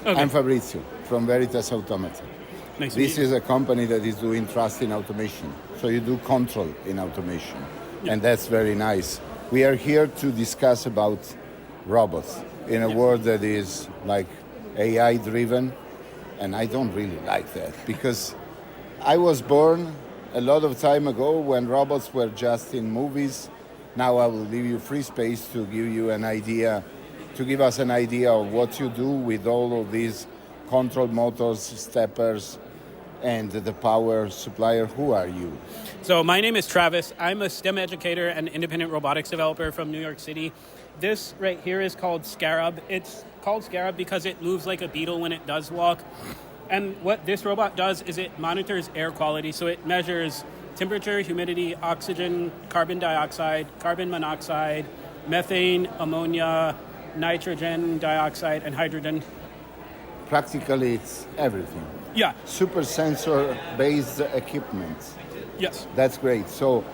Okay. I'm Fabrizio from Veritas Automata. Nice to This meet you. is a company that is doing trust in automation. So you do control in automation. Yeah. And that's very nice. We are here to discuss about robots in a world that is like AI driven. And I don't really like that because I was born a lot of time ago when robots were just in movies. Now I will leave you free space to give you an idea, to give us an idea of what you do with all of these control motors, steppers, and the power supplier. Who are you? So my name is Travis. I'm a STEM educator and independent robotics developer from New York City. This right here is called Scarab. It's called Scarab because it moves like a beetle when it does walk. And what this robot does is it monitors air quality. So it measures temperature, humidity, oxygen, carbon dioxide, carbon monoxide, methane, ammonia, nitrogen dioxide, and hydrogen. Practically, it's everything. Yeah. Super sensor based equipment. Yes. That's great. So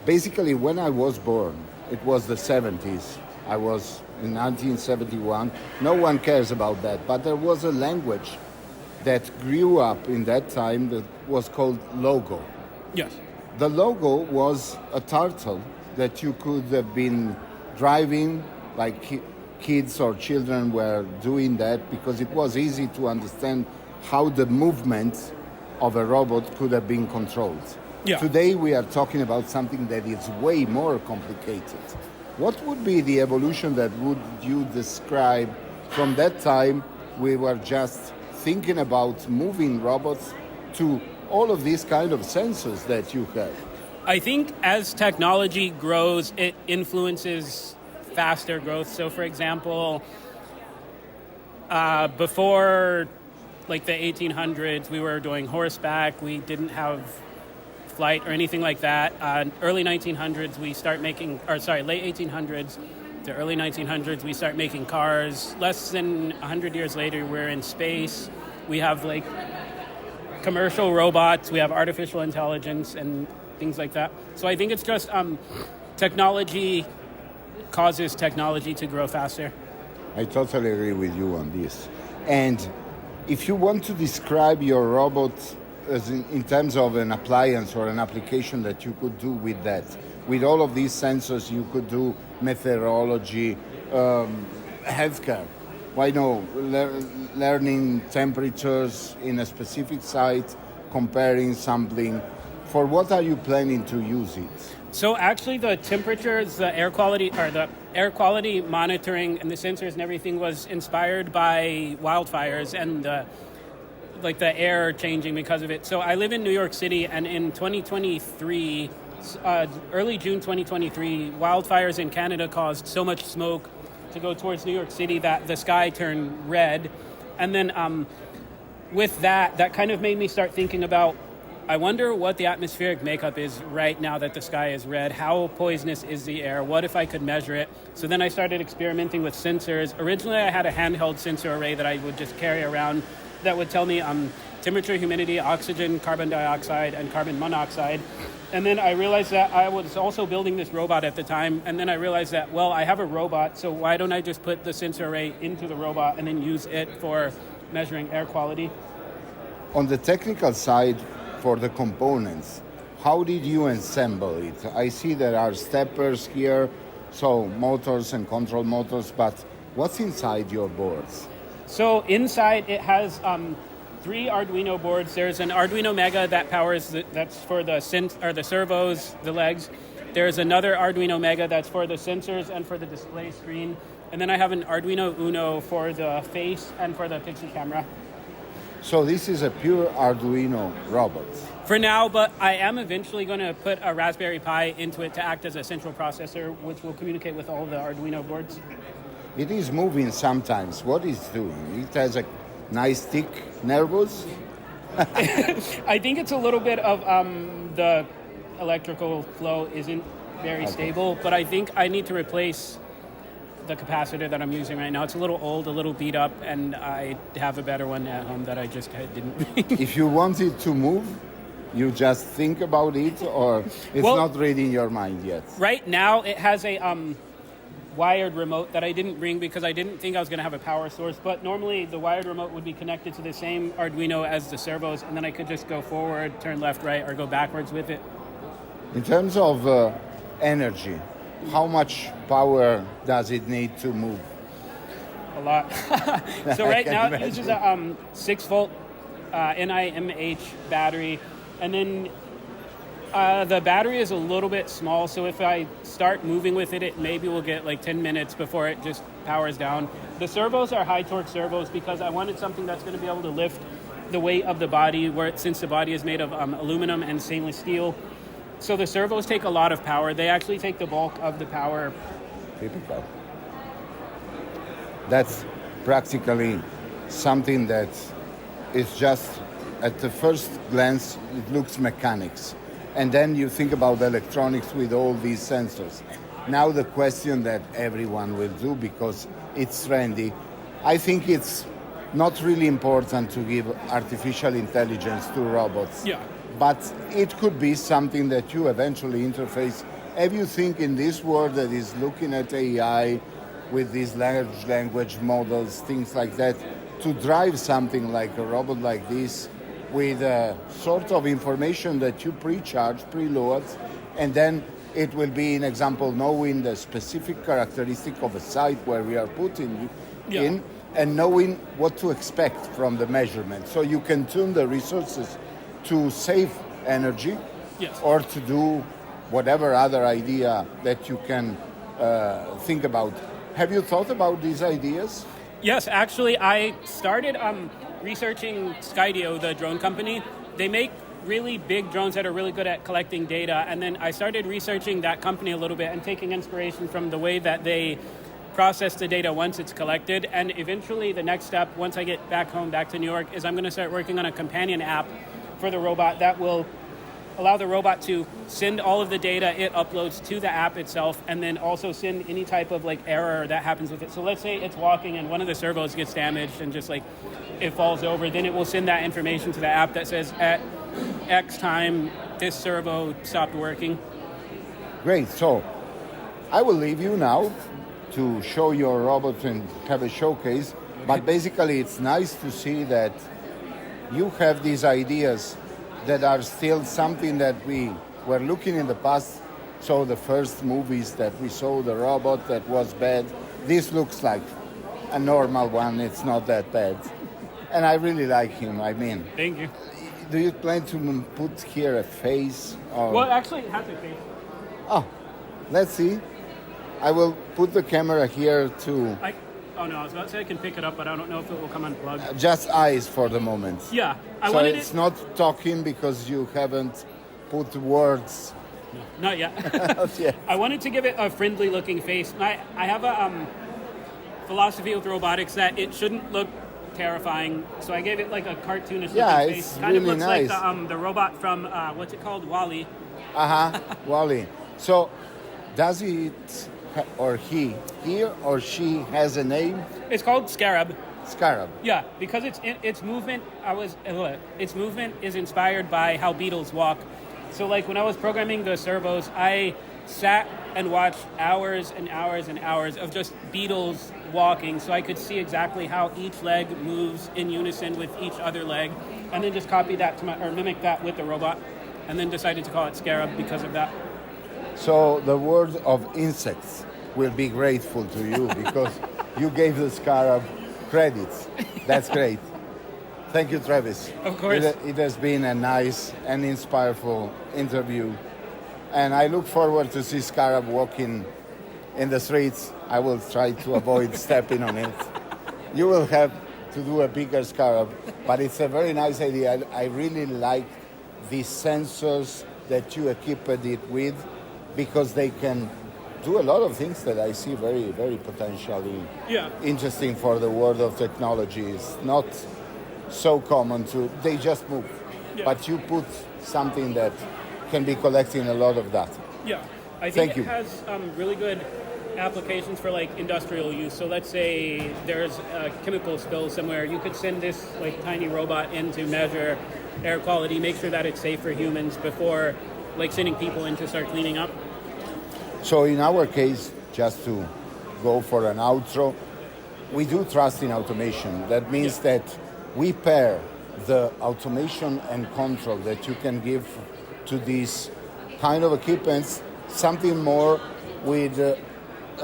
basically, when I was born, it was the 70s. I was in 1971. No one cares about that. But there was a language that grew up in that time that was called logo. Yes. The logo was a turtle that you could have been driving, like kids or children were doing that because it was easy to understand how the movement of a robot could have been controlled. Yeah. Today we are talking about something that is way more complicated. What would be the evolution that would you describe from that time we were just thinking about moving robots to all of these kind of sensors that you have? I think as technology grows, it influences faster growth. So for example, before like the 1800s, we were doing horseback. We didn't have flight or anything like that. Early 1900s, late 1800s to early 1900s, we start making cars. Less than 100 years later, we're in space. We have like commercial robots. We have artificial intelligence and things like that. So I think it's just technology causes technology to grow faster. I totally agree with you on this. And if you want to describe your robot as in terms of an appliance or an application that you could do with that, with all of these sensors, you could do meteorology, healthcare. Why no? Learning temperatures in a specific site, comparing, sampling. For what are you planning to use it? So actually the temperatures, the air quality monitoring and the sensors and everything was inspired by wildfires and the air changing because of it. So I live in New York City, and in 2023, early June 2023, wildfires in Canada caused so much smoke to go towards New York City that the sky turned red. And then with that kind of made me start thinking about, I wonder what the atmospheric makeup is right now that the sky is red. How poisonous is the air? What if I could measure it? So then I started experimenting with sensors. Originally, I had a handheld sensor array that I would just carry around that would tell me temperature, humidity, oxygen, carbon dioxide, and carbon monoxide. And then I realized that I was also building this robot at the time. And then I realized that, well, I have a robot, so why don't I just put the sensor array into the robot and then use it for measuring air quality? On the technical side, for the components, how did you assemble it? I see there are steppers here, so motors and control motors, but what's inside your boards? So inside it has 3 Arduino boards. There's an Arduino Mega that powers that's for the servos, the legs. There's another Arduino Mega that's for the sensors and for the display screen. And then I have an Arduino Uno for the face and for the pixie camera. So this is a pure Arduino robot. For now, but I am eventually going to put a Raspberry Pi into it to act as a central processor, which will communicate with all the Arduino boards. It is moving sometimes. What is it doing? It has a nice thick nervous. I think it's a little bit of the electrical flow isn't very stable, but I think I need to replace the capacitor that I'm using right now. It's a little old, a little beat up, and I have a better one at home that I just didn't. If you want it to move, you just think about it, or it's not really in your mind yet? Right now, it has a wired remote that I didn't bring because I didn't think I was going to have a power source. But normally the wired remote would be connected to the same Arduino as the servos, and then I could just go forward, turn left, right, or go backwards with it. In terms of energy, how much power does it need to move? A lot. So right now it uses a 6-volt NIMH battery, and then the battery is a little bit small, so if I start moving with it, it maybe will get like 10 minutes before it just powers down. The servos are high torque servos because I wanted something that's going to be able to lift the weight of the body, since the body is made of aluminum and stainless steel. So the servos take a lot of power. They actually take the bulk of the power. Typical. That's practically something that is just, at the first glance, it looks mechanics. And then you think about electronics with all these sensors. Now the question that everyone will do, because it's trendy, I think it's not really important to give artificial intelligence to robots. Yeah. But it could be something that you eventually interface. Have you think in this world that is looking at AI with these large language models, things like that, to drive something like a robot like this with a sort of information that you pre-charge, preload, and then it will be, an example, knowing the specific characteristic of a site where we are putting in, and knowing what to expect from the measurement. So you can tune the resources to save energy, or to do whatever other idea that you can think about. Have you thought about these ideas? Yes, actually, I started researching Skydio, the drone company. They make really big drones that are really good at collecting data, and then I started researching that company a little bit and taking inspiration from the way that they process the data once it's collected. And eventually the next step, once I get back home, back to New York, is I'm going to start working on a companion app for the robot that will allow the robot to send all of the data it uploads to the app itself, and then also send any type of like error that happens with it. So let's say it's walking and one of the servos gets damaged and just like it falls over, then it will send that information to the app that says at X time this servo stopped working. Great. So I will leave you now to show your robot and have a showcase. But basically it's nice to see that you have these ideas that are still something that we were looking in the past. So the first movies that we saw, the robot that was bad, this looks like a normal one. It's not that bad. And I really like him, I mean. Thank you. Do you plan to put here a face? Or? Well, actually it has a face. Oh, let's see. I will put the camera here to... Oh no, I was about to say I can pick it up, but I don't know if it will come unplugged. Just eyes for the moment. Yeah. So it's not talking because you haven't put words. No, not yet. Yeah. I wanted to give it a friendly looking face. I have a philosophy with robotics that it shouldn't look terrifying, so I gave it like a cartoonish looking face. It's kind really of looks nice. Like the robot from, what's it called? WALL-E. WALL-E. So does it... or he or she has a name? It's called Scarab. Scarab. Yeah, because its movement its movement is inspired by how beetles walk. So like when I was programming the servos, I sat and watched hours and hours and hours of just beetles walking, so I could see exactly how each leg moves in unison with each other leg, and then just copy that or mimic that with the robot, and then decided to call it Scarab because of that. So the word of insects will be grateful to you because you gave the Scarab credits. That's great. Thank you, Travis. Of course. It has been a nice and inspireful interview. And I look forward to see Scarab walking in the streets. I will try to avoid stepping on it. You will have to do a bigger Scarab, but it's a very nice idea. I really like these sensors that you equipped it with, because they can do a lot of things that I see very, very potentially interesting for the world of technology. It's not so common they just move. Yeah. But you put something that can be collecting a lot of data. Yeah, I think it has really good applications for like industrial use. So let's say there's a chemical spill somewhere. You could send this like tiny robot in to measure air quality, make sure that it's safe for humans before like sending people in to start cleaning up. So in our case, just to go for an outro. We do trust in automation. That means that we pair the automation and control that you can give to these kind of equipments, something more with a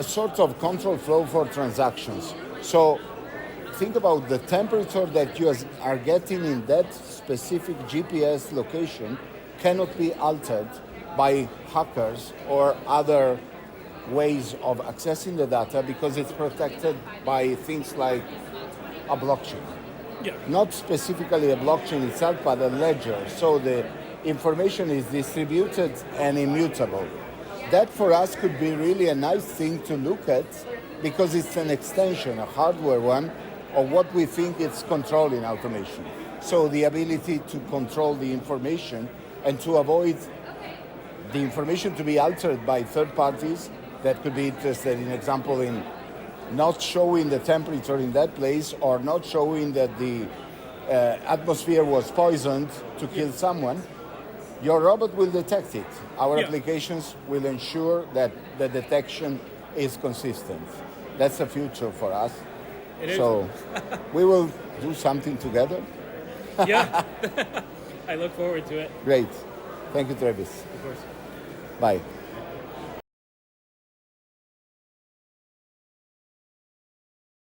sort of control flow for transactions. So think about the temperature that you are getting in that specific GPS location cannot be altered by hackers or other ways of accessing the data because it's protected by things like a blockchain. Yeah. Not specifically a blockchain itself, but a ledger. So the information is distributed and immutable. That for us could be really a nice thing to look at because it's an extension, a hardware one, of what we think it's controlling automation. So the ability to control the information and to avoid the information to be altered by third parties that could be interested, in example, in not showing the temperature in that place or not showing that the atmosphere was poisoned to kill someone. Your robot will detect it. Our applications will ensure that the detection is consistent. That's the future for us. It is. So we will do something together. Yeah. I look forward to it. Great. Thank you, Travis. Of course. Bye.